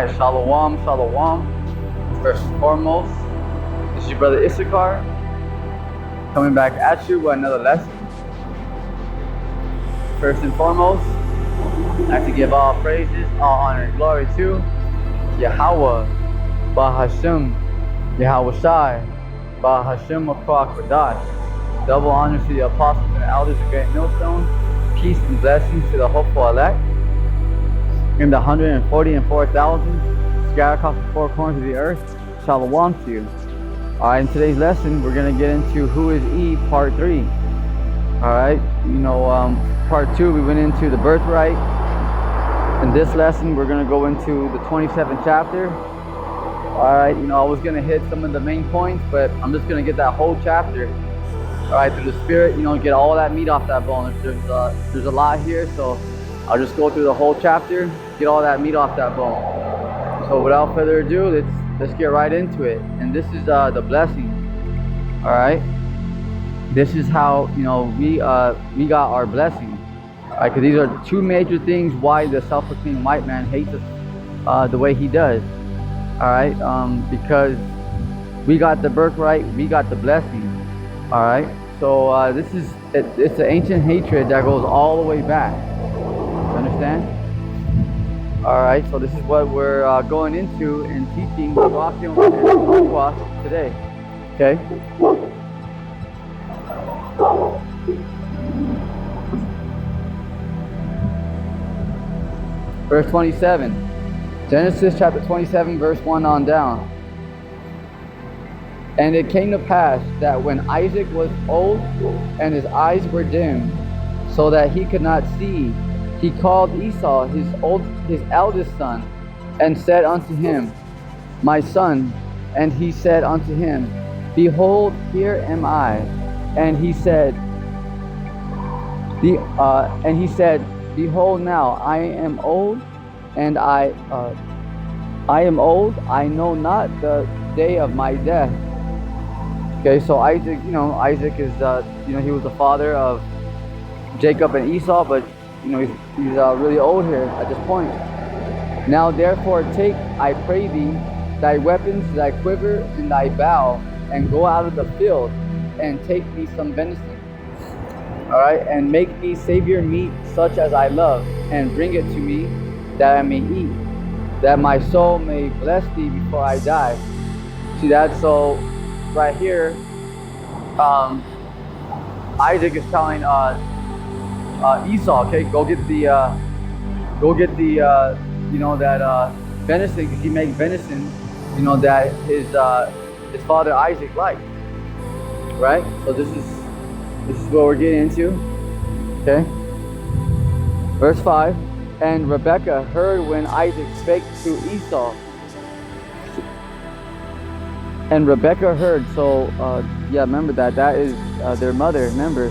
Alright, Shalom, Shalom. First and foremost, this is your brother Issachar, coming back at you with another lesson. First and foremost, I have to give all praises, all honor and glory to Yahweh, Bahashem, Yahweh Shai, Bahashem Akwakwadah. Double honor to the apostles and the elders of Great Millstone. Peace and blessings to the hopeful elect. In the 144,000 scattered across the four corners of the earth, Shalom to you. Alright, in today's lesson, we're going to get into Who is Eve, Part 3. Alright, Part 2, we went into the birthright. In this lesson, we're going to go into the 27th chapter. Alright, I was going to hit some of the main points, but I'm just going to get that whole chapter. Alright, through the Spirit, get all that meat off that bone. There's a lot here, so I'll just go through the whole chapter, get all that meat off that bone. So without further ado, let's get right into it. And this is the blessing. All right. This is how we got our blessing. All right, because these are two major things why the self-proclaimed white man hates us the way he does. All right, because we got the birthright, we got the blessing. All right. So it's an ancient hatred that goes all the way back. Understand? Alright, so this is what we're going into and teaching today. Okay? Verse 27. Genesis chapter 27, verse 1 on down. And it came to pass that when Isaac was old and his eyes were dim, so that he could not see, he called Esau, his eldest son, and said unto him, My son. And he said unto him, Behold, here am I. And he said, Behold, now I am old, and I am old. I know not the day of my death. Okay, so Isaac, Isaac is, he was the father of Jacob and Esau, but he's really old here at this point. Now therefore take, I pray thee, thy weapons, thy quiver, and thy bow, and go out of the field, and take me some venison. Alright, and make me Savior meat such as I love, and bring it to me, that I may eat, that my soul may bless thee before I die. See that? So right here, Isaac is telling Esau, okay, go get the that venison, because he makes venison, that his father Isaac liked, right? So this is what we're getting into, okay. Verse 5. And Rebekah heard when Isaac spake to Esau. And Rebekah heard, so remember that is their mother. Remember.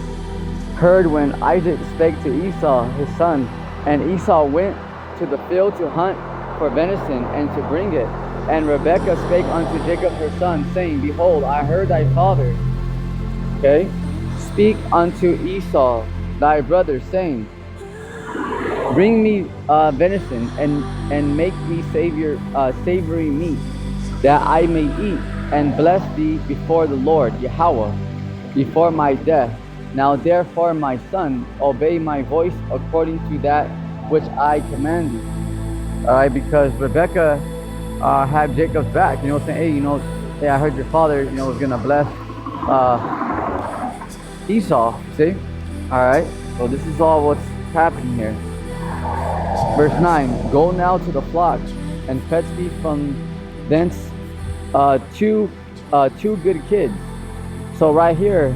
Heard when Isaac spake to Esau his son, and Esau went to the field to hunt for venison and to bring it. And Rebekah spake unto Jacob her son, saying, Behold, I heard thy father, okay, speak unto Esau thy brother, saying, Bring me venison and make me savory meat, that I may eat and bless thee before the Lord Yahweh, before my death. Now therefore, my son, obey my voice according to that which I command thee. All right, because Rebekah had Jacob's back, saying, hey, I heard your father, was gonna bless Esau. See? All right. So this is all what's happening here. Verse 9. Go now to the flock and fetch thee from thence two good kids. So right here.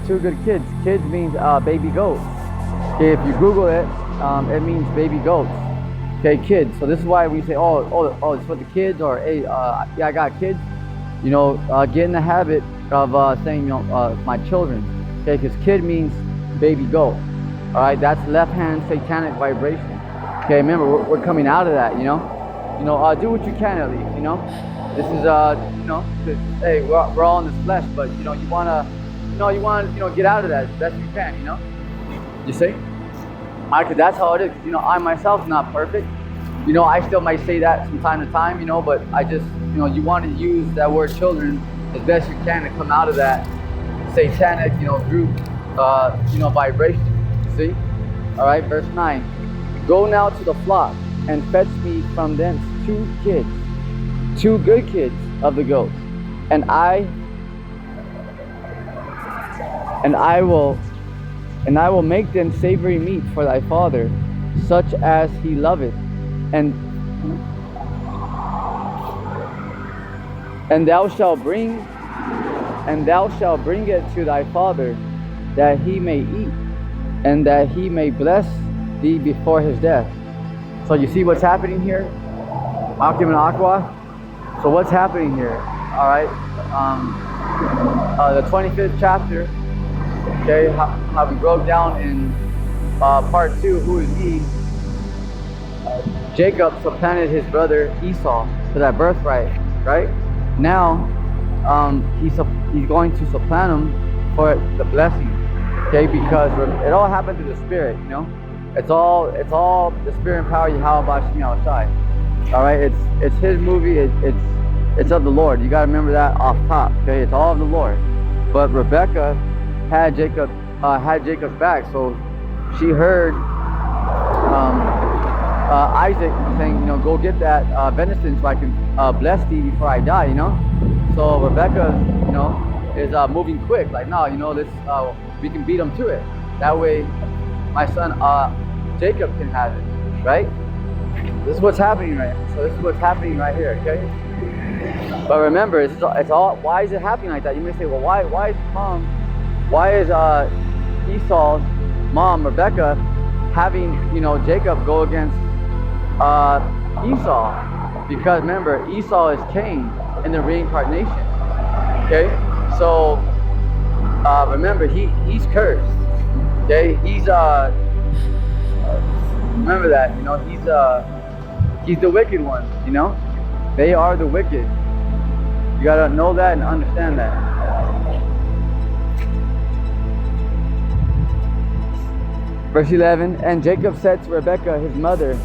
Two good kids. Kids means baby goat. Okay, if you Google it, it means baby goats. Okay, kids. So this is why we say, oh, it's for the kids, or hey, yeah, I got kids. Get in the habit of saying, my children. Okay, because kid means baby goat. All right, that's left hand satanic vibration. Okay, remember we're coming out of that. Do what you can at least. This is hey, we're all in this flesh, but you wanna. You want to, get out of that as best you can, You see? Because that's how it is. I myself am not perfect. You know, I still might say that from time to time, you know, but I just, you know, you want to use that word children as best you can to come out of that satanic, you know, group, you know, vibration. See? All right, verse 9. Go now to the flock and fetch me from thence 2 good kids of the goats, and I will make them savory meat for thy father, such as he loveth, and thou shalt bring it to thy father, that he may eat, and that he may bless thee before his death. So you see what's happening here? Akim and Aqua. So what's happening here? All right. The 25th chapter. Okay, how we broke down in part 2, who is he? Jacob supplanted his brother Esau for that birthright, right? Now, he's going to supplant him for the blessing, okay? Because it all happened through the Spirit, you know. It's all the Spirit and power Yahweh Bashim Yahushai. All right, it's His movie. It's of the Lord. You got to remember that off top, okay? It's all of the Lord. But Rebecca had Jacob's back, so she heard Isaac saying, you know, go get that venison so I can bless thee before I die, you know. So Rebecca, you know, is moving quick, like, no, you know, we can beat him to it. That way, my son Jacob can have it, right? This is what's happening right now. So this is what's happening right here, okay? But remember, it's all. Why is it happening like that? You may say, well, why is Esau's mom Rebecca having, you know, Jacob go against Esau? Because remember, Esau is Cain in the reincarnation. Okay, so remember, he's cursed. Okay, he's remember that, you know, he's the wicked one. You know, they are the wicked. You gotta know that and understand that. Verse 11, and Jacob said to Rebekah his mother,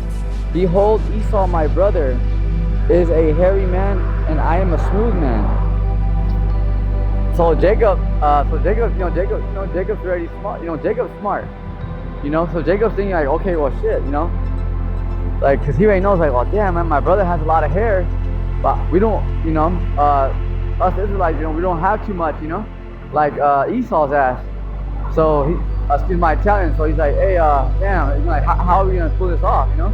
behold, Esau my brother is a hairy man, and I am a smooth man. So Jacob, Jacob's already smart. You know, Jacob's smart. You know, so Jacob's thinking like, okay, well, shit, you know, like, cause he already knows, like, well, damn, man, my brother has a lot of hair, but we don't, you know, us Israelites, you know, we don't have too much, you know, like Esau's ass. So excuse my Italian. So he's like, hey, damn, like, how are we gonna pull this off, you know?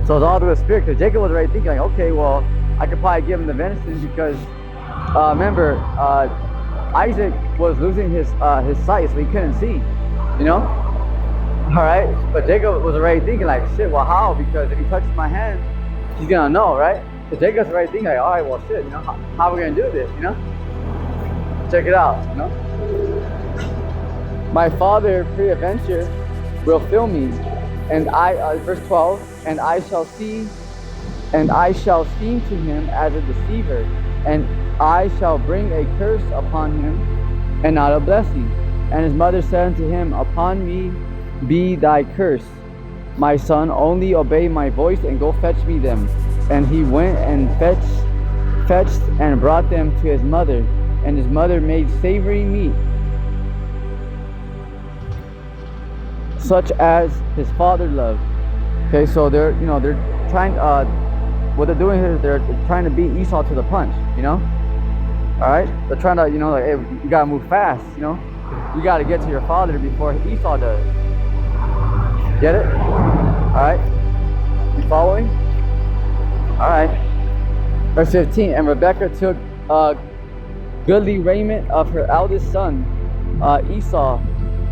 So it's all through the Spirit, because Jacob was already thinking, like, okay, well, I could probably give him the venison because, remember, Isaac was losing his sight, so he couldn't see, you know? All right, but Jacob was already thinking, like, shit, well, how? Because if he touches my hand, he's gonna know, right? So Jacob's already thinking, like, all right, well, shit, you know, how are we gonna do this, you know? Check it out, you know? My father, peradventure, will fill me, and I, verse 12, and I shall seem to him as a deceiver, and I shall bring a curse upon him, and not a blessing. And his mother said unto him, upon me be thy curse, my son, only obey my voice, and go fetch me them. And he went and fetched and brought them to his mother, and his mother made savory meat, such as his father loved. Okay, so they're trying, what they're doing here is they're trying to beat Esau to the punch, you know? All right, they're trying to, you know, like, hey, you gotta move fast, you know? You gotta get to your father before Esau does. Get it? All right, you following? All right, verse 15, and Rebekah took goodly raiment of her eldest son Esau,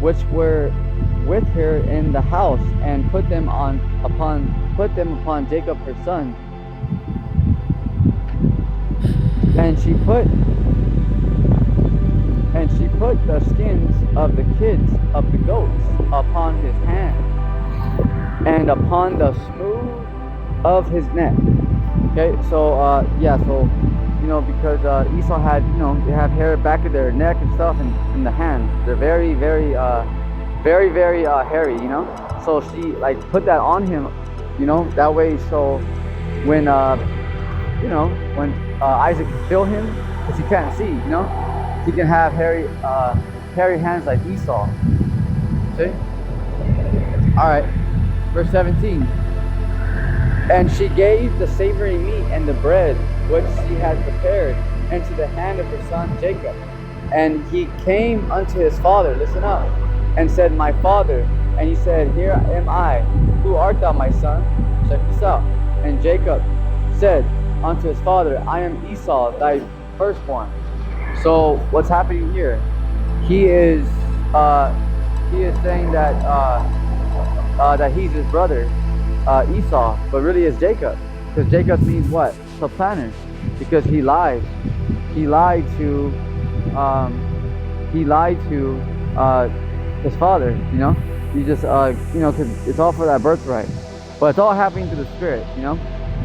which were with her in the house, and put them upon Jacob her son. And she put the skins of the kids of the goats upon his hand, and upon the smooth of his neck. Okay, so yeah, so, you know, because Esau had, you know, they have hair back of their neck and stuff, and in the hands, they're very, very hairy, you know. So she, like, put that on him, you know, that way. So when you know, when Isaac can feel him, because he can't see, you know, he can have hairy hands like Esau. See? All right, verse 17. And she gave the savory meat and the bread which she had prepared into the hand of her son Jacob. And he came unto his father, listen up, and said, My father. And he said, Here am I. Who art thou, my son? Check this out. And Jacob said unto his father, I am Esau, thy firstborn. So what's happening here? He is saying that that he's his brother, Esau, but really it's Jacob, because Jacob means what? Supplanter, because he lied. He lied to his father. You know, he just you know, because it's all for that birthright, but it's all happening to the spirit. You know,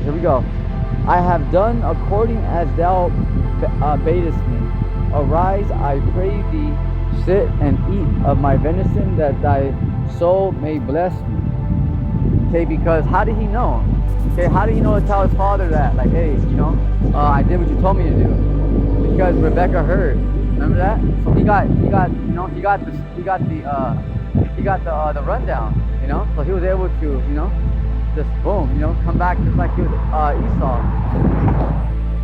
here we go. I have done according as thou badest me. Arise, I pray thee, sit and eat of my venison, that thy soul may bless me. Okay, because how did he know? Okay, how did he know to tell his father that? Like, hey, you know, I did what you told me to do. Because Rebecca heard. Remember that? So he got the rundown. You know, so he was able to, you know, just boom, you know, come back just like he was Esau.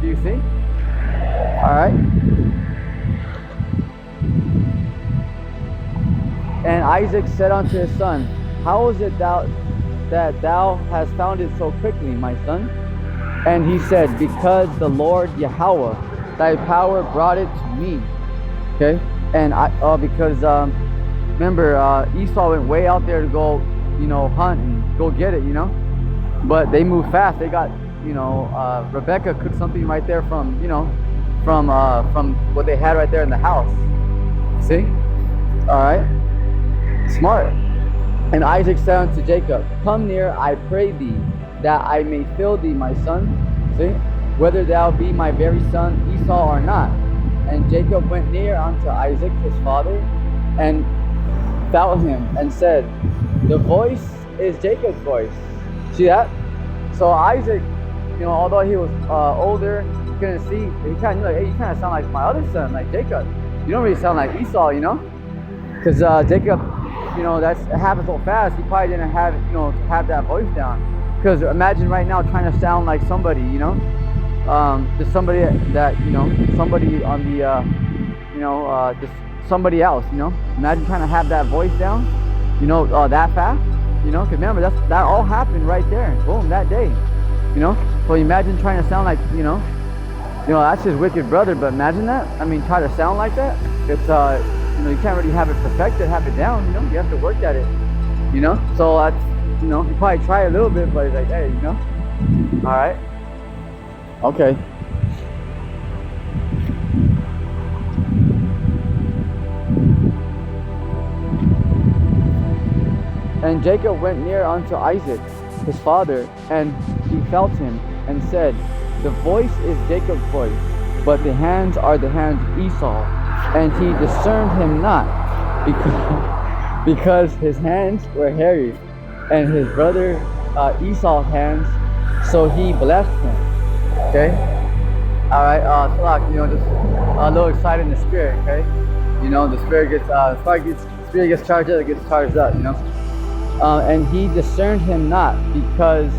Do you see? All right. And Isaac said unto his son, How is it that thou hast found it so quickly, my son? And he said, Because the Lord Yahweh, thy power brought it to me. Okay, and because remember, Esau went way out there to go, you know, hunt and go get it, you know. But they moved fast. They got, you know, Rebecca cooked something right there from, you know, from what they had right there in the house. See? All right. Smart. And Isaac said unto Jacob, Come near, I pray thee, that I may fill thee, my son. See? Whether thou be my very son Esau or not. And Jacob went near unto Isaac his father, and felt him, and said, The voice is Jacob's voice. See that? So Isaac, you know, although he was older, he couldn't see, he kind of like, hey, you kind of sound like my other son, like Jacob. You don't really sound like Esau, you know? Because Jacob, you know, it happened so fast, he probably didn't have, you know, have that voice down. Because imagine right now trying to sound like somebody, you know, just somebody that, you know, somebody on the, you know, just somebody else, you know. Imagine trying to have that voice down, you know, that fast, you know. Because remember, that all happened right there, boom, that day, you know. So imagine trying to sound like, you know, that's his wicked brother. But imagine that. I mean, try to sound like that. It's you know, you can't really have it perfected, have it down, you know. You have to work at it, you know. So that's, you know, you probably try a little bit, but it's like, hey, you know, all right, okay. And Jacob went near unto Isaac his father, and he felt him, and said, The voice is Jacob's voice, but the hands are the hands of Esau. And he discerned him not, because his hands were hairy, and his brother Esau's hands, so he blessed him. Okay? Alright, so like, you know, just a little excited in the spirit, okay? You know, the spirit gets charged up, it gets charged up, you know? And he discerned him not, because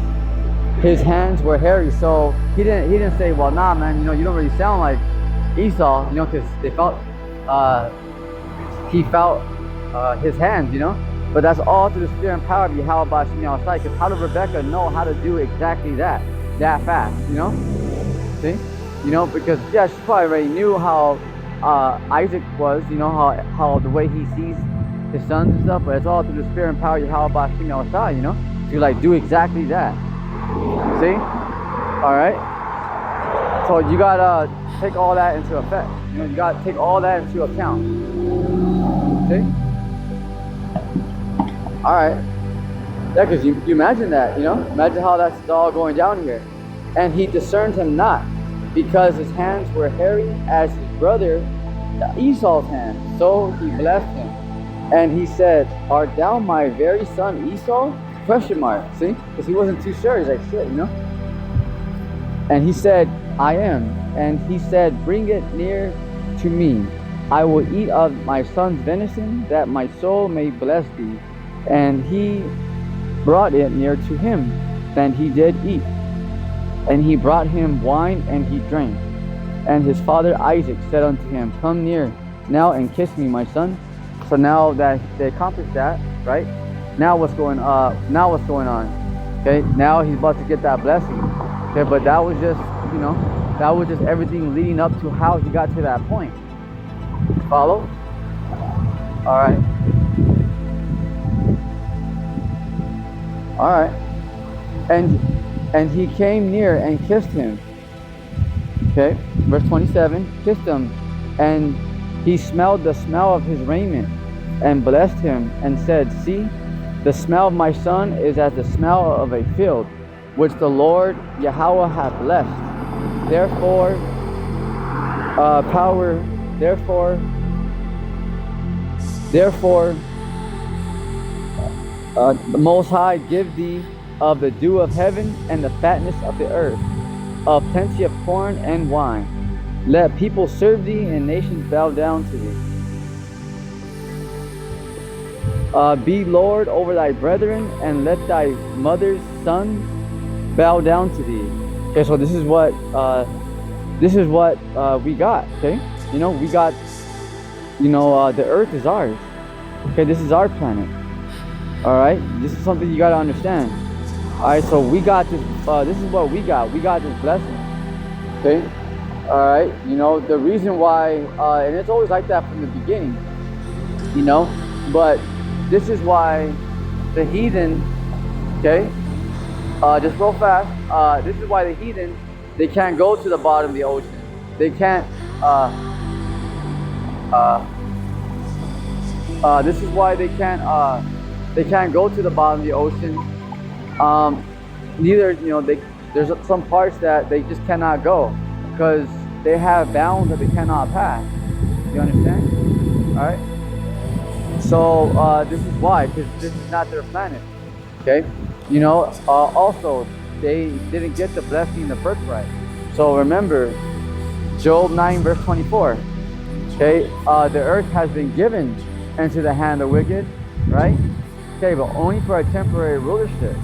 his hands were hairy. So he didn't say, well, nah, man, you know, you don't really sound like Esau, you know, because he felt his hands, you know. But that's all through the spirit and power of Yahweh Bashim Yahweh. Because how did Rebecca know how to do exactly that fast, you know? See, you know, because yeah, she probably already knew how Isaac was, you know, how the way he sees his sons and stuff. But it's all through the spirit and power of Yahweh Bashim Yahweh, you know, to like do exactly that. See, all right. So you gotta take all that into effect. You know, you gotta take all that into account. See? All right. Yeah, because you imagine that, you know? Imagine how that's all going down here. And he discerned him not, because his hands were hairy as his brother Esau's hands. So he blessed him. And he said, Art thou my very son Esau? Question mark, see? Because he wasn't too sure. He's like, shit, you know? And he said, I am. And he said, bring it near to me. I will eat of my son's venison, that my soul may bless thee. And he brought it near to him, and he did eat. And he brought him wine, and he drank. And his father Isaac said unto him, come near now and kiss me, my son. So now that they accomplished that, right? Now what's going on? Okay, now he's about to get that blessing. Okay, but that was just, you know, that was just everything leading up to how he got to that point. Follow? All right. All right. And he came near and kissed him. Okay, verse 27, kissed him, and he smelled the smell of his raiment, and blessed him, and said, see, the smell of my son is as the smell of a field, which the Lord Yahweh hath blessed. Therefore, the Most High give thee of the dew of heaven and the fatness of the earth, of plenty of corn and wine. Let people serve thee and nations bow down to thee. Be Lord over thy brethren, and let thy mother's sons bow down to thee. Okay, so this is what we got. Okay, you know, we got, you know, the earth is ours. Okay, this is our planet. All right, this is something you got to understand. All right, so we got this. This is what we got. We got this blessing. Okay. All right. You know, the reason why, and it's always like that from the beginning. You know, but this is why the heathen. Okay. Just real fast. This is why the heathen, they can't go to the bottom of the ocean. They can't. This is why they can't. They can't go to the bottom of the ocean. Neither, you know, there's some parts that they just cannot go because they have bounds that they cannot pass. You understand? All right. So this is why, because this is not their planet. Okay. You know. Also, they didn't get the blessing in the birthright. So remember, Job 9 verse 24. Okay. The earth has been given into the hand of the wicked, right? Okay, but only for a temporary rulership.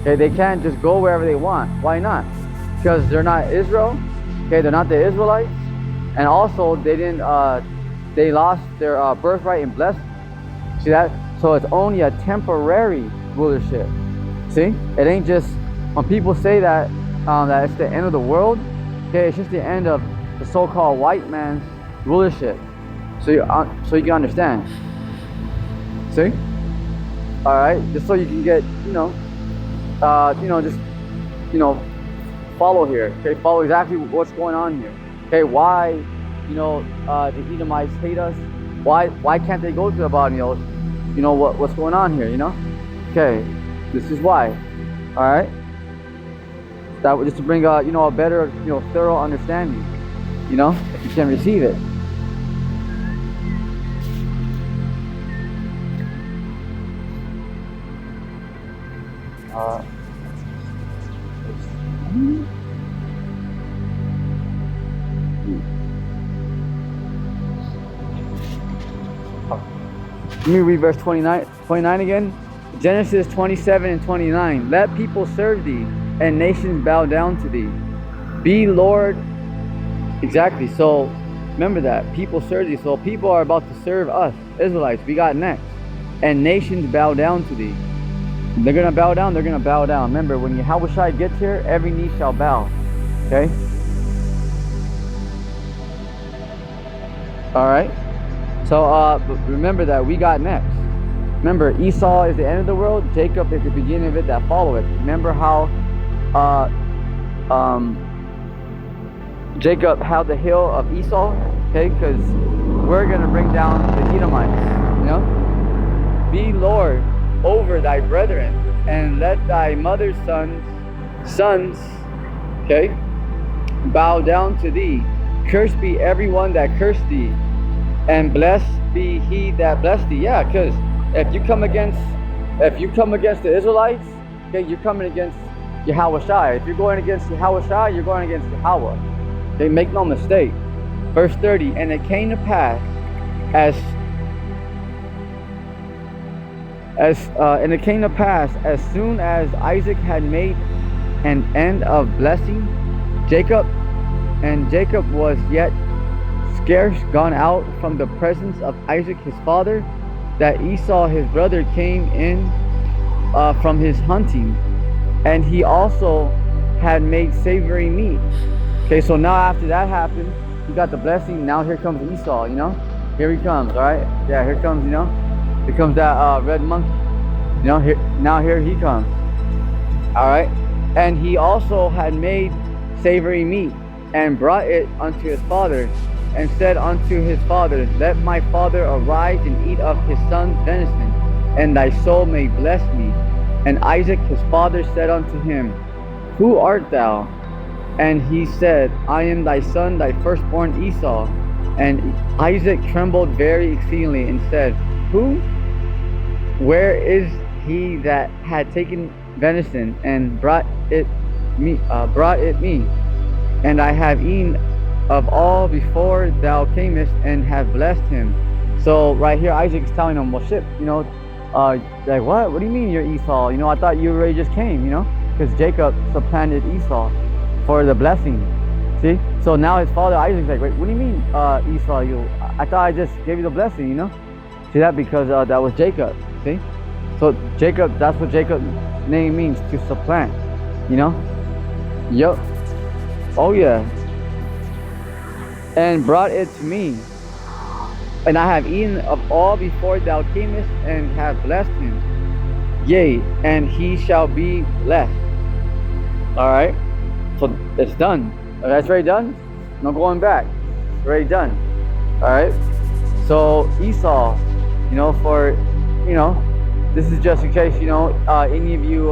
Okay, they can't just go wherever they want. Why not? Because they're not Israel. Okay, they're not the Israelites, and also they didn't. They lost their birthright and blessing. See that? So it's only a temporary rulership. See, it ain't just when people say that that it's the end of the world. Okay, it's just the end of the so-called white man's rulership. So you can understand. See? All right, just so you can get, just, follow here. Okay, follow exactly what's going on here. Okay, why, the Edomites hate us? Why can't they go to the bottom of the ocean? You know what's going on here? You know? Okay, this is why. All right, that was just to bring a better, thorough understanding. You know, if you can receive it. Let me read verse 29 again. Genesis 27 and 29. Let people serve thee, and nations bow down to thee. Be Lord. Exactly. So remember that. People serve thee. So people are about to serve us, Israelites. We got next. And nations bow down to thee. They're going to bow down. They're going to bow down. Remember, when Yahweh gets here, every knee shall bow. Okay? All right? So remember that we got next. Remember, Esau is the end of the world. Jacob is the beginning of it that follow it. Remember how Jacob held the hill of Esau? Okay? Because we're going to bring down the Edomites. You know? Be Lord over thy brethren, and let thy mother's sons, okay, bow down to thee. Cursed be everyone that cursed thee, and blessed be he that blessed thee. Yeah, because if you come against If you come against the Israelites, okay, you're coming against Yahweh. If you're going against Yahweh, you're going against Yahweh. Okay, make no mistake. Verse 30, and it came to pass as soon as Isaac had made an end of blessing Jacob, and Jacob was yet scarce gone out from the presence of Isaac his father, that Esau his brother came in from his hunting, and he also had made savory meat. Okay, so now after that happened, you got the blessing. Now here comes Esau, you know? Here he comes, all right? Yeah, here comes, you know? Here comes that red monkey. You know, here he comes. All right? And he also had made savory meat, and brought it unto his father, and said unto his father, let my father arise and eat of his son's venison, and thy soul may bless me. And Isaac his father said unto him, who art thou? And he said, I am thy son, thy firstborn Esau. And Isaac trembled very exceedingly, and said, who? Where is he that had taken venison, and brought it me? And I have eaten of all before thou camest, and have blessed him. So right here, Isaac is telling him, well, shit, you know, like what? What do you mean you're Esau? You know, I thought you already just came, you know, because Jacob supplanted Esau for the blessing. See? So now his father Isaac's like, wait, what do you mean, Esau? I thought I just gave you the blessing, you know? See that? Because that was Jacob. See? So Jacob, that's what Jacob's name means, to supplant. You know? Yup. Oh yeah. And brought it to me. And I have eaten of all before thou camest, and have blessed him. Yea, and he shall be blessed. Alright? So it's done. That's already done. No going back. It's already done. Alright? So Esau, you know, for, you know, this is just in case, you know, any of you,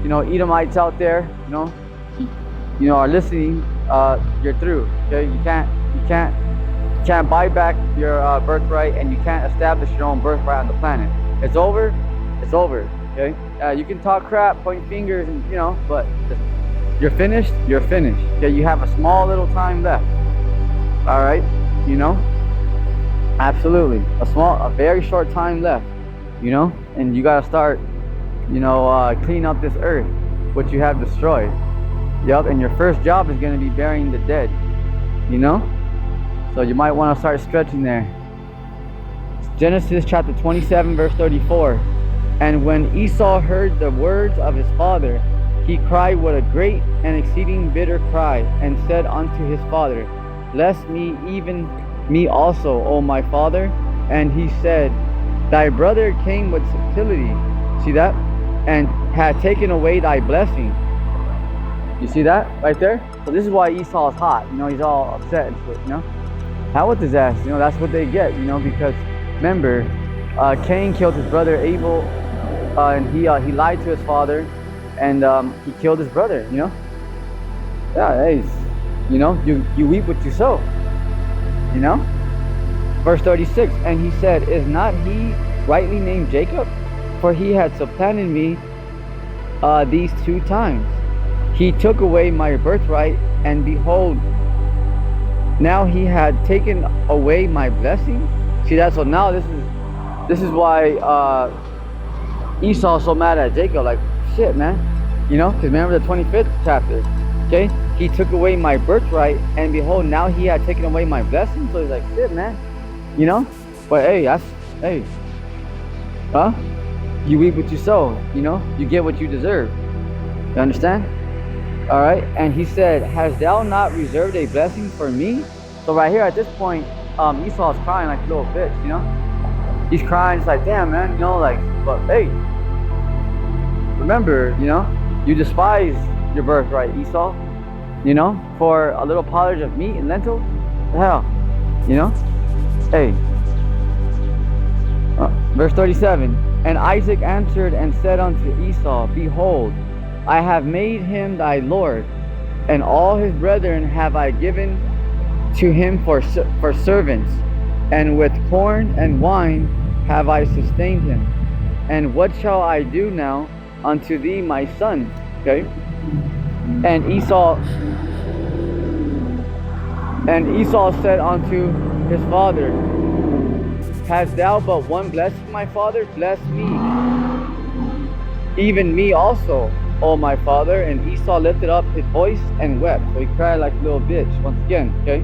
you know, Edomites out there, you know, are listening, you're through. Okay? You can't buy back your birthright, and you can't establish your own birthright on the planet. It's over. It's over. Okay? You can talk crap, point fingers, and you know, but you're finished. You're finished. Okay? You have a small little time left. All right? You know? Absolutely. A very short time left. You know? And you gotta start, you know, clean up this earth, which you have destroyed. Yup. And your first job is gonna be burying the dead. You know? So you might want to start stretching there. Genesis chapter 27 verse 34. And when Esau heard the words of his father, he cried with a great and exceeding bitter cry, and said unto his father, bless me, even me also, O my father. And he said, thy brother came with subtlety, see that, and had taken away thy blessing. You see that right there? So this is why Esau is hot. You know, he's all upset and shit, you know. How with his ass, you know, that's what they get, you know, because remember, Cain killed his brother Abel, and he lied to his father, and he killed his brother, you know. Yeah, hey, you know, you reap what you sow, you know. Verse 36, and he said, is not he rightly named Jacob? For he had supplanted me these 2 times. He took away my birthright, and behold, now he had taken away my blessing. See that? So now this is why Esau's so mad at Jacob. Like, shit, man. You know, because remember the 25th chapter. Okay, he took away my birthright, and behold, now he had taken away my blessing. So he's like, shit, man. You know, but hey, you reap what you sow. You know, you get what you deserve. You understand? All right. And he said, hast thou not reserved a blessing for me? So right here at this point, Esau's crying like a little bitch, you know. He's crying. It's like, damn, man, you know, like, but hey, remember, you know, you despise your birthright, Esau, you know, for a little pottage of meat and lentils. The hell, you know. Hey, verse 37. And Isaac answered and said unto Esau, behold, I have made him thy lord, and all his brethren have I given to him for servants, and with corn and wine have I sustained him. And what shall I do now unto thee, my son? Okay. And Esau said unto his father, hast thou but one blessing, my father? Bless me, even me also, O my father. And Esau lifted up his voice and wept. So he cried like a little bitch once again, okay?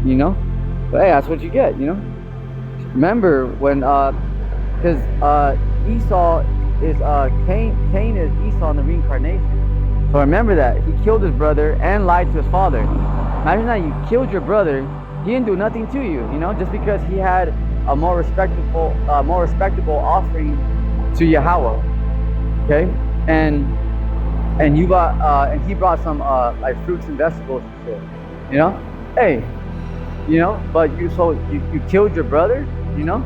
You know? But hey, that's what you get, you know? Remember when, because Esau is, Cain is Esau in the reincarnation. So remember that. He killed his brother and lied to his father. Imagine that you killed your brother, he didn't do nothing to you, you know? Just because he had a more respectable offering to Yahweh. Okay, and you brought and he brought some like fruits and vegetables and shit. You know, hey, you know, but you killed your brother. You know,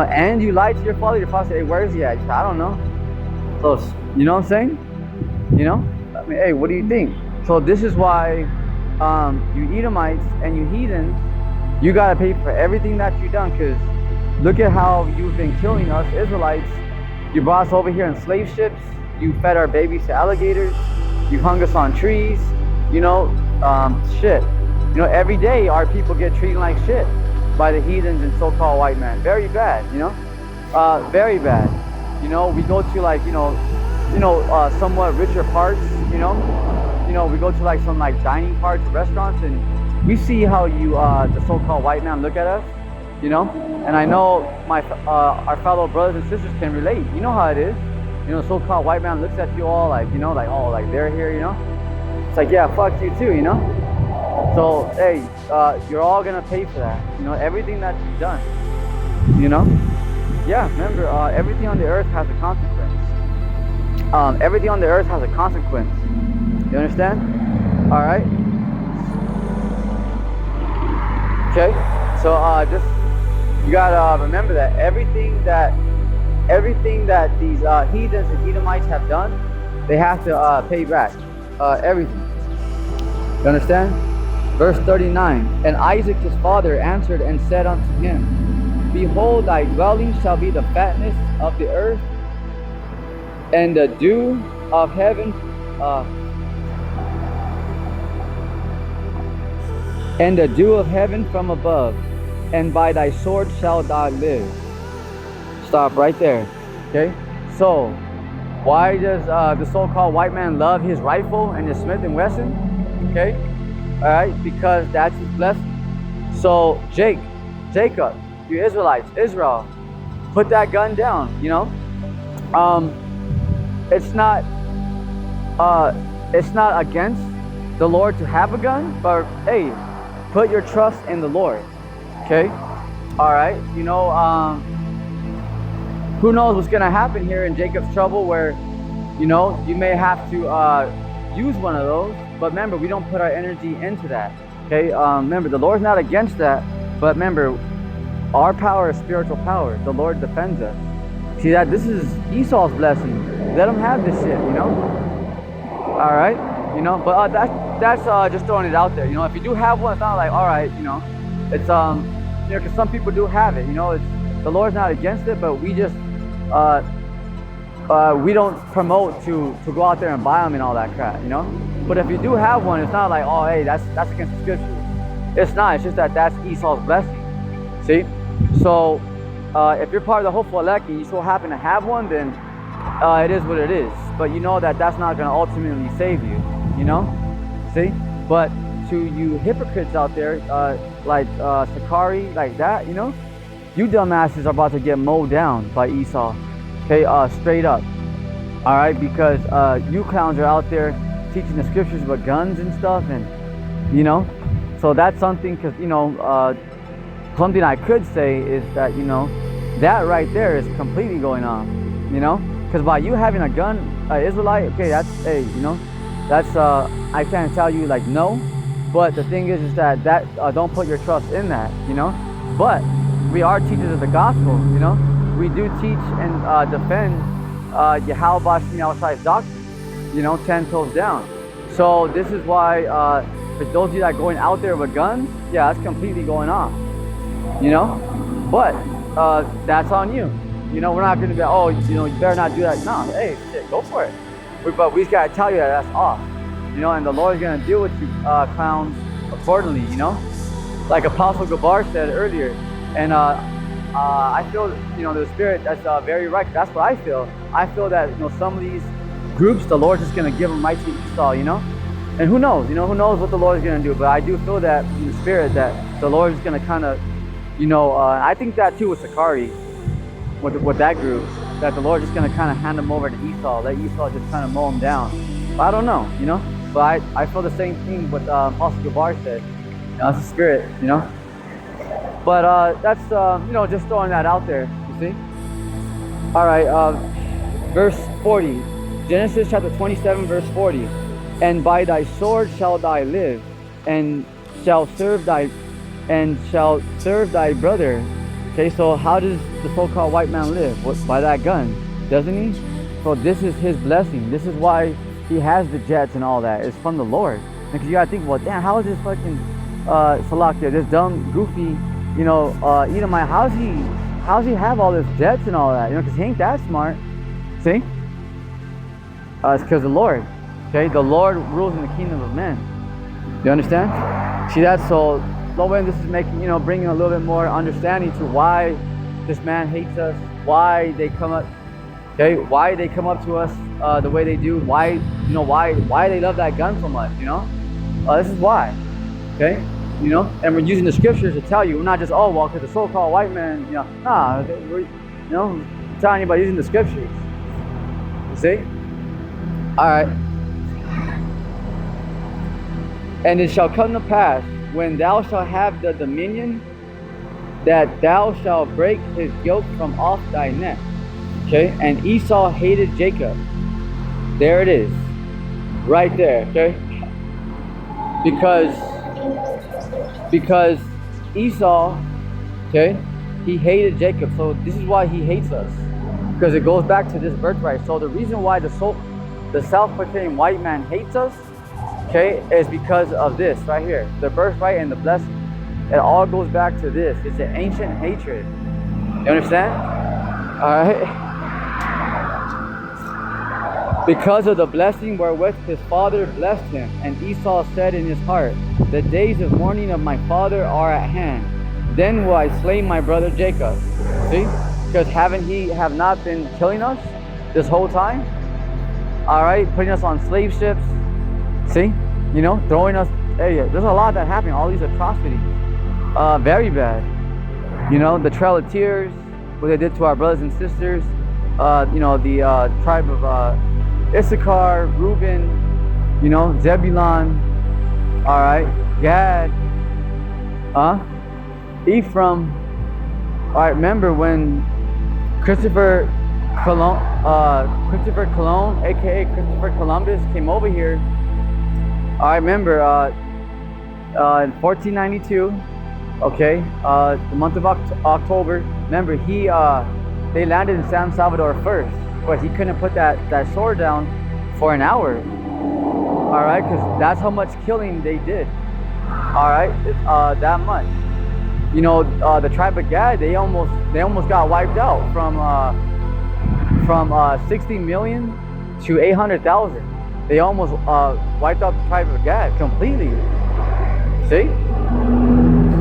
and you lied to your father. Your father said, "Hey, where is he at?" You said, "I don't know." So you know what I'm saying? You know, I mean, hey, what do you think? So this is why you Edomites and you heathens, you gotta pay for everything that you've done. Because look at how you've been killing us Israelites. You brought us over here in slave ships. You fed our babies to alligators. You hung us on trees. You know, shit. You know, every day our people get treated like shit by the heathens and so-called white men. Very bad, you know? Very bad. You know, we go to like, somewhat richer parts, you know? We go to like some like dining parts, restaurants, and we see how the so-called white man look at us. You know, and I know our fellow brothers and sisters can relate. You know how it is. You know, so-called white man looks at you all like, you know, like, oh, like they're here, you know. It's like, yeah, fuck you too, you know. So, hey, you're all gonna pay for that. You know, everything that you've done. You know. Yeah, remember, everything on the earth has a consequence. Everything on the earth has a consequence. You understand? All right. Okay. So, just. You gotta remember that everything that these heathens and Edomites have done, they have to pay back everything. You understand? Verse 39. And Isaac his father answered and said unto him, behold, thy dwelling shall be the fatness of the earth, and the dew of heaven, from above. And by thy sword shalt thou live. Stop right there. Okay? So, why does the so-called white man love his rifle and his Smith & Wesson? Okay? Alright? Because that's his blessing. So, Jacob, you Israelites, Israel, put that gun down, you know? It's not against the Lord to have a gun, but hey, put your trust in the Lord. Okay, all right. You know, who knows what's gonna happen here in Jacob's trouble, where, you know, you may have to use one of those. But remember, we don't put our energy into that. Okay, remember, the Lord's not against that. But remember, our power is spiritual power. The Lord defends us. See that this is Esau's blessing. Let him have this shit. You know. All right. You know, but that's just throwing it out there. You know, if you do have one, it's not like, all right, you know. It's you know, because some people do have it. You know, it's the Lord's not against it, but we just we don't promote to go out there and buy them and all that crap. You know, but if you do have one, it's not like, oh, hey, that's against the scriptures. It's not. It's just that's Esau's blessing. See, so if you're part of the hopeful elect and you so happen to have one, then it is what it is. But you know that's not going to ultimately save you. You know, see, but to you hypocrites out there, like Sakari, like that, you know, you dumbasses are about to get mowed down by Esau. Okay, straight up. All right, because you clowns are out there teaching the scriptures with guns and stuff, and you know, so that's something. Because you know, something I could say is that, you know, that right there is completely going on. You know, because by you having a gun, Israelite, okay, that's, hey, you know, that's I can't tell you like no. But the thing is that don't put your trust in that, you know. But we are teachers of the gospel, you know. We do teach and defend Yahweh outside doctrine, you know, 10 toes down. So this is why for those of you that are going out there with guns, yeah, that's completely going on, you know. But that's on you. You know, we're not going to be, oh, you know, you better not do that. No, hey, shit, go for it. But we just got to tell you that that's off. You know, and the Lord's going to deal with you clowns accordingly, you know. Like Apostle Gabar said earlier. And I feel, you know, the Spirit, that's very right. That's what I feel. I feel that, you know, some of these groups, the Lord's just going to give them right to Esau, you know. And who knows, you know, who knows what the Lord is going to do. But I do feel that in the Spirit that the Lord is going to kind of, you know, I think that too with Sakari, with that group, that the Lord is just going to kind of hand them over to Esau, let Esau just kind of mow them down. But I don't know, you know. But I feel the same thing what Apostle Gabar said. You know, it's the Spirit, you know. But that's, you know, just throwing that out there, you see. All right, verse 40. Genesis chapter 27, verse 40. And by thy sword shall thou live, and shall serve thy brother. Okay, so how does the so-called white man live? What, by that gun, doesn't he? So this is his blessing. This is why he has the jets and all that. It's from the Lord. Because you gotta think, well, damn, how is this fucking Salak there, this dumb, goofy, you know, Edomite, how's he have all this jets and all that? You know, because he ain't that smart. See? It's because the Lord. Okay, the Lord rules in the kingdom of men. You understand? See that? So, this is making, you know, bringing a little bit more understanding to why this man hates us, why they come up, okay, why they come up to us the way they do, why, you know, why they love that gun so much, you know? This is why, okay? You know, and we're using the scriptures to tell you. We're not just, oh, well, because the so-called white man, you know, nah, we're, you know, telling you about using the scriptures. You see? All right. And it shall come to pass, when thou shalt have the dominion, that thou shalt break his yoke from off thy neck. Okay? And Esau hated Jacob. There it is. Right there. Okay? Because Esau, okay, he hated Jacob. So this is why he hates us. Because it goes back to this birthright. So the reason why the self-proclaimed white man hates us, okay, is because of this right here, the birthright and the blessing. It all goes back to this. It's an ancient hatred. You understand? All right. Because of the blessing wherewith his father blessed him, and Esau said in his heart, the days of mourning of my father are at hand. Then will I slay my brother Jacob. See? Because have not been killing us this whole time? All right, putting us on slave ships. See, you know, throwing us, hey, there's a lot that happened, all these atrocities, very bad. You know, the Trail of Tears, what they did to our brothers and sisters, you know, the tribe of Issachar, Reuben, you know, Zebulon, all right, Gad, Ephraim. All right, remember when Christopher Colon, aka Christopher Columbus, came over here. I remember in 1492, okay, the month of October. Remember, they landed in San Salvador first, but he couldn't put that sword down for an hour. All right, because that's how much killing they did. All right, that much. You know, the tribe of Gad, they almost got wiped out from 60 million to 800,000. They almost wiped out the tribe of Gad completely. See?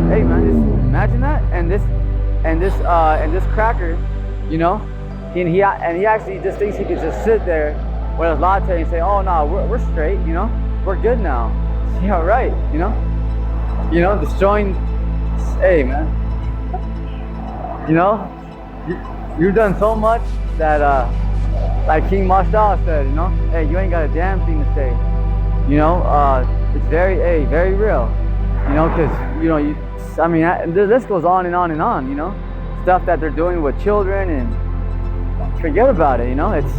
Hey man, just imagine that. And this cracker, you know, he actually just thinks he could just sit there with his latte and say, oh no, we're straight, you know, we're good now. Yeah, right, you know, destroying. Hey man, you know, you've done so much that like King Marshall said, you know, hey, you ain't got a damn thing to say. You know, it's very real. You know, because, you know, I mean, the list goes on and on and on, you know. Stuff that they're doing with children, and forget about it, you know. It's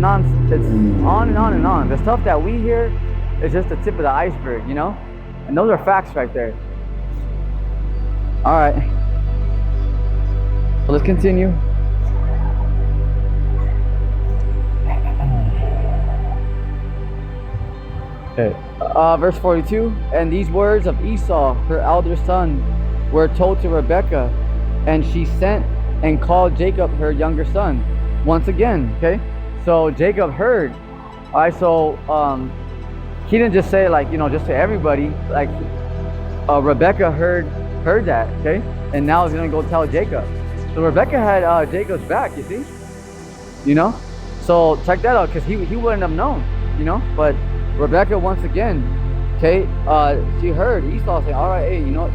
on and on and on. The stuff that we hear is just the tip of the iceberg, you know. And those are facts right there. All right. So let's continue. Okay. Verse 42. And these words of Esau, her elder son, were told to Rebekah, and she sent and called Jacob her younger son. Once again, okay? So Jacob heard. All right, so he didn't just say like, just to everybody. Like Rebecca heard that, okay? And now he's gonna go tell Jacob. So Rebecca had Jacob's back, you see? So check that out, because he wouldn't have known, But Rebecca, once again, okay, she heard Esau say, all right, hey, you want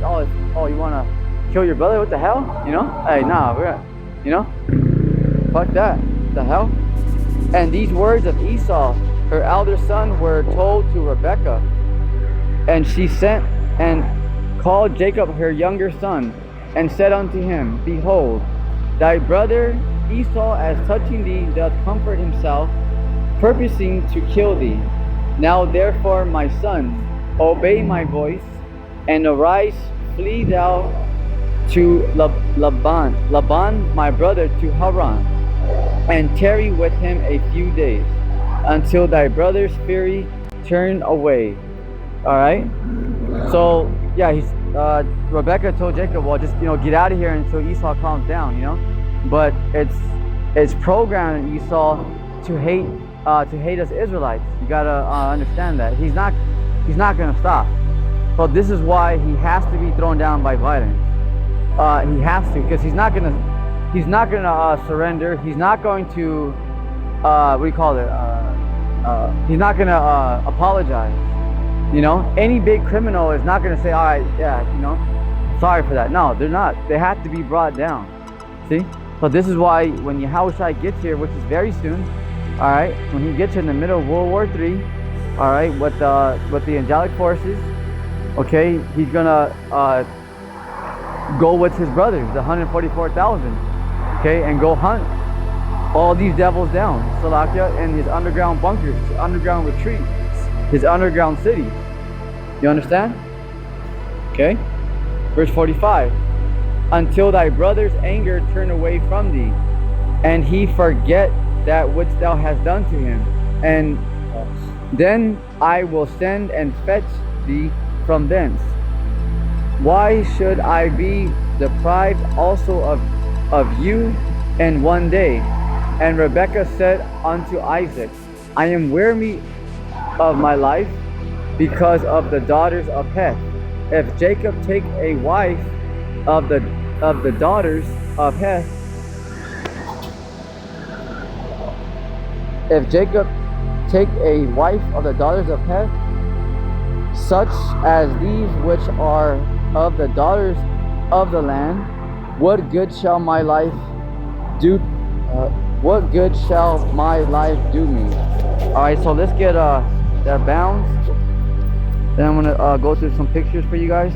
to kill your brother? What the hell? Hey, nah, fuck that. The hell? And these words of Esau, her elder son, were told to Rebekah. And she sent and called Jacob her younger son, and said unto him, Behold, thy brother Esau, as touching thee, doth comfort himself, purposing to kill thee. Now therefore, my son, obey my voice, and arise, flee thou to Laban my brother, to Haran, and tarry with him a few days, until thy brother's fury turn away. All right. So yeah, Rebecca told Jacob, well, just get out of here until Esau calms down. But it's programmed Esau to hate us Israelites. You gotta understand that he's not gonna stop. So this is why he has to be thrown down by violence. He has to, because he's not gonna surrender. He's not going to he's not gonna apologize. Any big criminal is not gonna say, all right, yeah, sorry for that. No, they're not. They have to be brought down. See? So this is why when Yahushua gets here, which is very soon, all right, when he gets here in the middle of World War III, all right, with the angelic forces, okay, he's gonna go with his brothers, the 144,000, okay, and go hunt all these devils down, Salakia, and his underground bunkers, his underground retreats, his underground cities. You understand? Okay. Verse 45. Until thy brother's anger turn away from thee, and he forget that which thou hast done to him, and then I will send and fetch thee from thence. Why should I be deprived also of you in one day? And Rebekah said unto Isaac, I am weary of my life because of the daughters of Heth. If Jacob take a wife of the daughters of Heth, if Jacob take a wife of the daughters of Heth, such as these which are of the daughters of the land, what good shall my life do? What good shall my life do me? All right, so let's get their bounds. Then I'm gonna go through some pictures for you guys.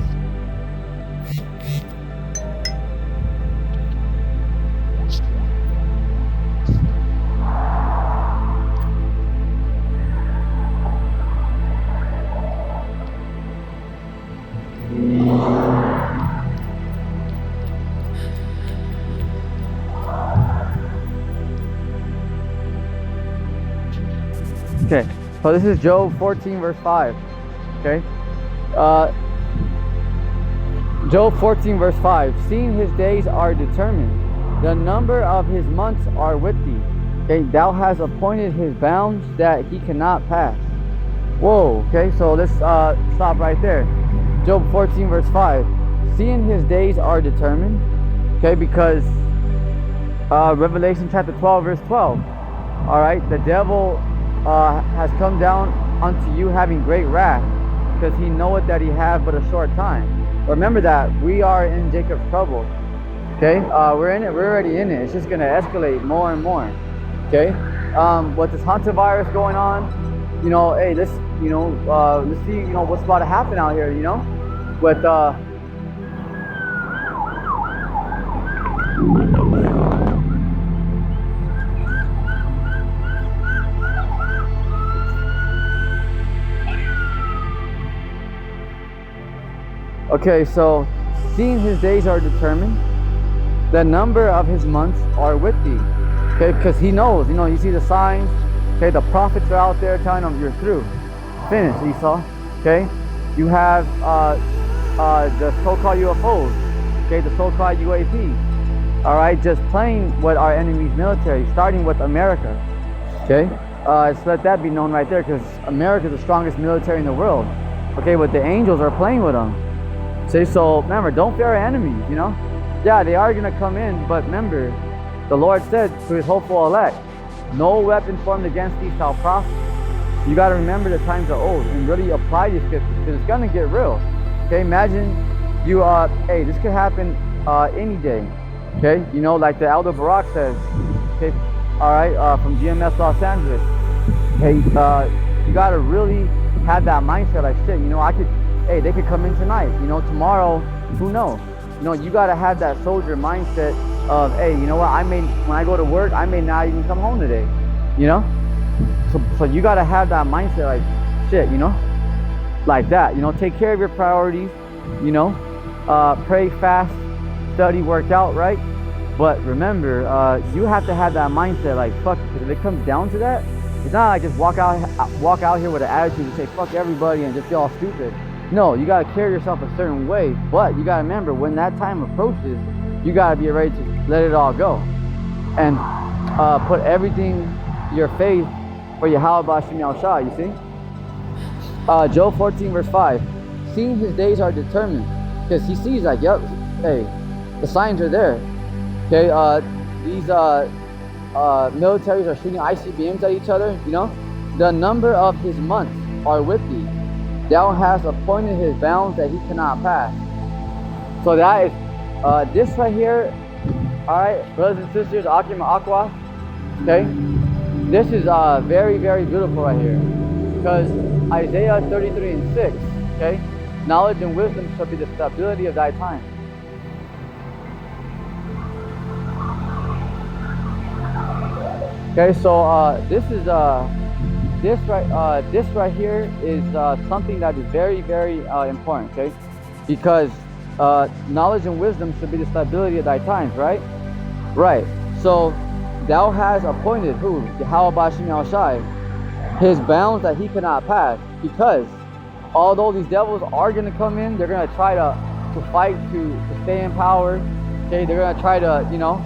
Okay, so this is Job 14 verse 5. Okay, Job 14 verse 5. Seeing his days are determined, the number of his months are with thee. Okay, thou hast appointed his bounds that he cannot pass. Whoa. Okay, so let's stop right there. Job 14 verse 5. Seeing his days are determined. Okay, because Revelation chapter 12 verse 12. All right, the devil has come down unto you having great wrath, because he knoweth that he have but a short time. Remember that we are in Jacob's trouble. Okay, we're in it. We're already in it. It's just going to escalate more and more. Okay, with this Hunter virus going on, hey, let's see, what's about to happen out here. With okay, so seeing his days are determined, the number of his months are with thee. Okay, because he knows, you see the signs. Okay, the prophets are out there telling them you're through, finished, Esau. Okay, you have the so-called UFOs. Okay, the so-called UAP. all right, just playing with our enemy's military, starting with America. Okay, so let that be known right there, because America is the strongest military in the world. Okay, but the angels are playing with them. See, so remember, don't fear our enemies. You know, yeah, they are gonna come in, but remember, the Lord said to His hopeful elect, "No weapon formed against thee shall prosper." You got to remember the times are old and really apply these scriptures, because it's gonna get real. Okay, imagine you, hey, this could happen any day. Okay, you know, like the Elder Barak says. Okay, all right, from GMS Los Angeles. Hey, you got to really have that mindset, like, shit, you know, hey, they could come in tonight. You know, tomorrow, who knows? You know, you got to have that soldier mindset of, hey, you know what, when I go to work, I may not even come home today. You know, so you got to have that mindset, like, shit, you know, like that. You know, take care of your priorities. You know, pray, fast, study, work out, right? But remember, you have to have that mindset, like, fuck, because if it comes down to that, it's not like just walk out here with an attitude and say fuck everybody and just be all stupid. No, you gotta carry yourself a certain way, but you gotta remember, when that time approaches, you gotta be ready to let it all go and put everything, your faith, for Yahweh B'Shem Yahushua. You see, Job 14 verse 5, seeing his days are determined, because he sees, like, yep, hey, the signs are there. Okay, these militaries are shooting ICBMs at each other. You know, the number of his months are with thee. Thou hast appointed his bounds that he cannot pass. So that is this right here. All right, brothers and sisters, Akim Aqua. Okay, this is very, very beautiful right here, because Isaiah 33 and 6. Okay, knowledge and wisdom shall be the stability of thy time. Okay, so this right here is something that is very, very important. Okay, because knowledge and wisdom should be the stability of thy times, right? Right. So thou hast appointed who? Yahweh B'Shem Yahushua, his bounds that he cannot pass, because although these devils are gonna come in, they're gonna try to fight to stay in power. Okay, they're gonna try to, you know,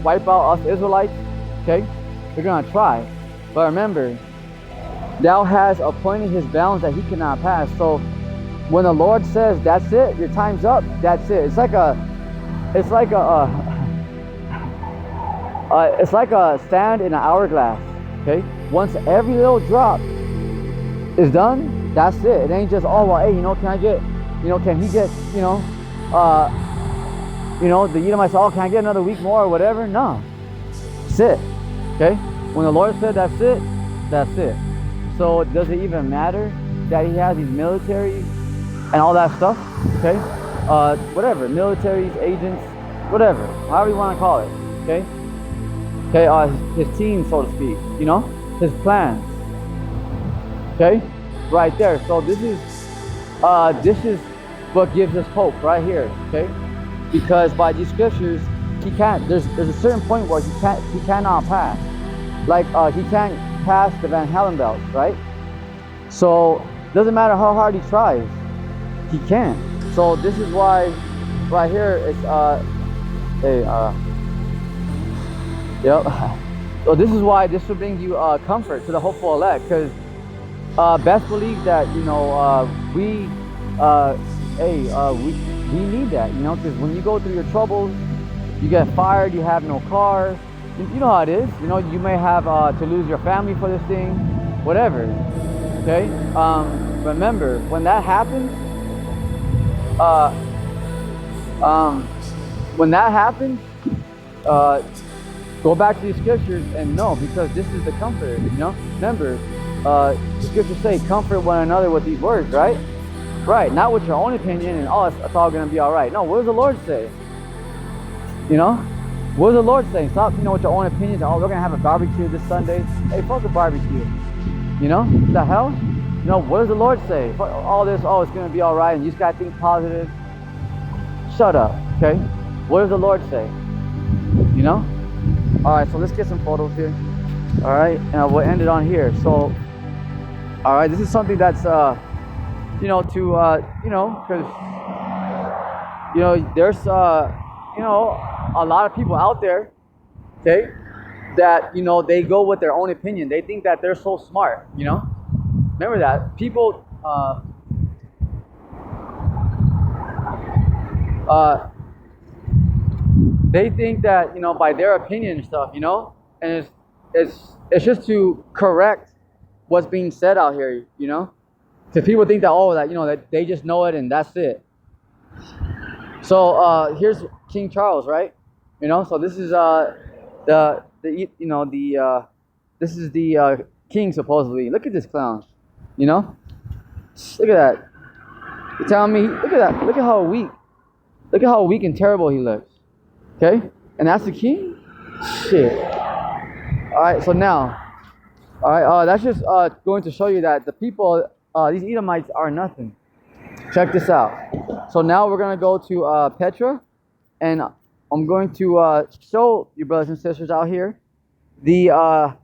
wipe out us Israelites. Okay, they're gonna try, but remember, thou hast appointed his bounds that he cannot pass. So when the Lord says that's it, your time's up, that's it. It's like a sand in an hourglass. Okay, once every little drop is done, that's it. It ain't just, oh well, hey, you know, can he get, the Edomites, oh, can I get another week more or whatever? No, that's it. Okay, when the Lord said that's it, that's it. So does it even matter that he has these militaries and all that stuff? Okay, whatever, militaries, agents, whatever, however you want to call it. Okay, his team, so to speak, you know, his plans. Okay, right there. So this is what gives us hope right here. Okay, because by these scriptures, he can't. There's a certain point where he cannot pass. Like he can't pass the Van Halen belts, right? So doesn't matter how hard he tries, he can't. So this is why right here it's yep. So this is why this will bring you comfort to the hopeful elect, because best believe that, you know, we need that, you know, because when you go through your troubles, you get fired, you have no cars, you know how it is, you know, you may have to lose your family for this thing, whatever. Okay, remember, when that happens, go back to the scriptures and know, because this is the comfort, you know. Remember, the scriptures say, comfort one another with these words, right? Right, not with your own opinion and, oh, it's all going to be all right. No, what does the Lord say? You know, what does the Lord say? Stop, you know, with your own opinions. Oh, we're going to have a barbecue this Sunday. Hey, fuck a barbecue. You know, what the hell? You know, what does the Lord say? Fuck all this, oh, it's going to be all right, and you just got to think positive. Shut up, okay? What does the Lord say? You know? All right, so let's get some photos here. All right, and we'll end it on here. So, all right, this is something that's, you know, to, you know, because, you know, there's, a lot of people out there, okay, that they go with their own opinion. They think that they're so smart. Remember that people. They think that by their opinion and stuff, and it's just to correct what's being said out here, because people think that that they just know it and that's it. So here's King Charles, right? So this is this is the king supposedly. Look at this clown, look at that. You're telling me? Look at that. Look at how weak. Look at how weak and terrible he looks. Okay? And that's the king? Shit. Alright, so now. Alright, that's just going to show you that the people, these Edomites are nothing. Check this out. So now we're going to go to Petra. And I'm going to show you brothers and sisters out here the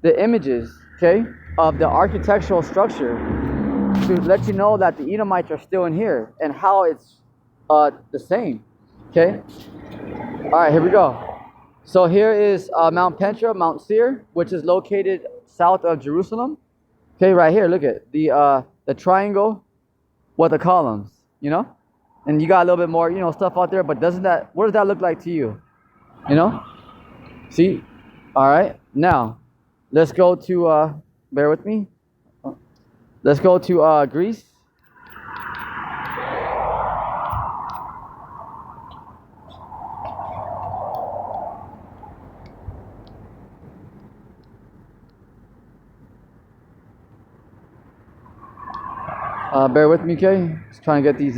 images, okay, of the architectural structure to let you know that the Edomites are still in here and how it's the same. Okay? Alright, here we go. So here is Mount Petra, Mount Seir, which is located south of Jerusalem. Okay, right here, look at the triangle with the columns, and you got a little bit more, stuff out there, but what does that look like to you? See? Alright, now let's go to bear with me. Let's go to Greece. Bear with me, okay? Just trying to get these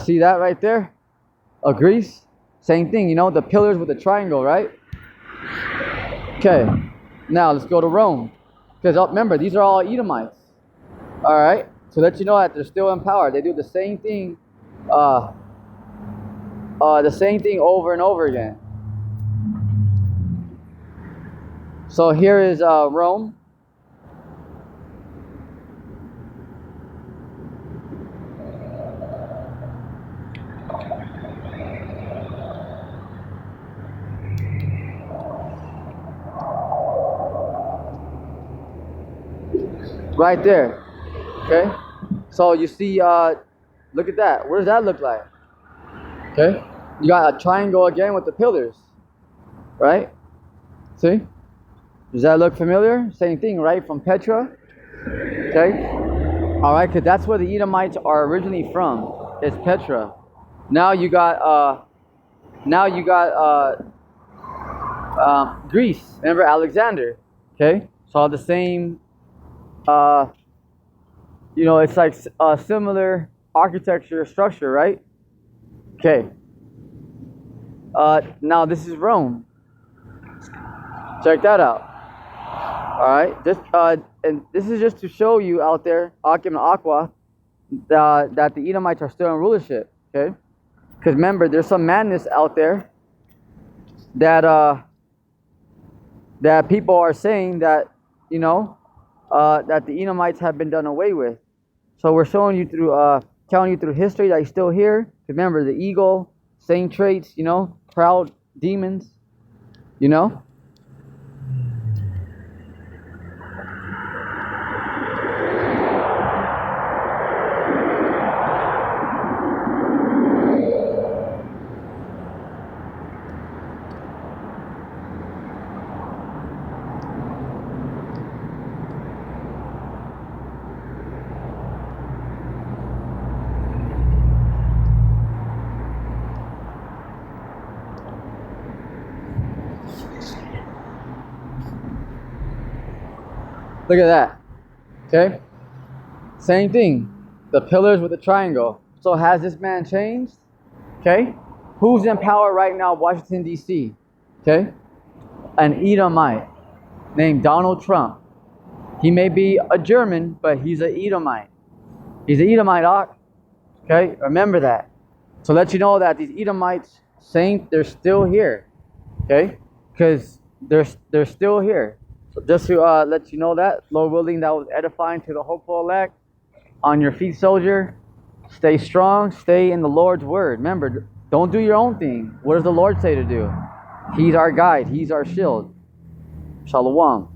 see that right there? Greece? Same thing, the pillars with the triangle, right? Okay, now let's go to Rome. Because remember, these are all Edomites. Alright? To let you know that they're still in power. They do the same thing over and over again. So here is Rome. Right there. Okay? So you see, look at that. What does that look like? Okay? You got a triangle again with the pillars. Right? See? Does that look familiar? Same thing, right? From Petra. Okay? Alright, because that's where the Edomites are originally from. It's Petra. Now you got Greece. Remember Alexander. Okay? So the same it's like a similar architecture structure, right? Okay. Now this is Rome. Check that out. All right. And this is just to show you out there, Akim and Aqua, that the Edomites are still in rulership. Okay. Because remember, there's some madness out there that people are saying that that the Edomites have been done away with. So we're showing you through, telling you through history that he's still here. Remember the eagle, same traits, proud demons, Look at that. Okay? Same thing. The pillars with the triangle. So has this man changed? Okay? Who's in power right now, Washington, D.C.? Okay? An Edomite named Donald Trump. He may be a German, but he's an Edomite. He's an Edomite, okay? Remember that. So let you know that these Edomites Saints, they're still here. Okay? Because they're still here. So just to let you know that, Lord willing, that was edifying to the hopeful elect. On your feet, soldier. Stay strong. Stay in the Lord's word. Remember, don't do your own thing. What does the Lord say to do? He's our guide. He's our shield. Shalom.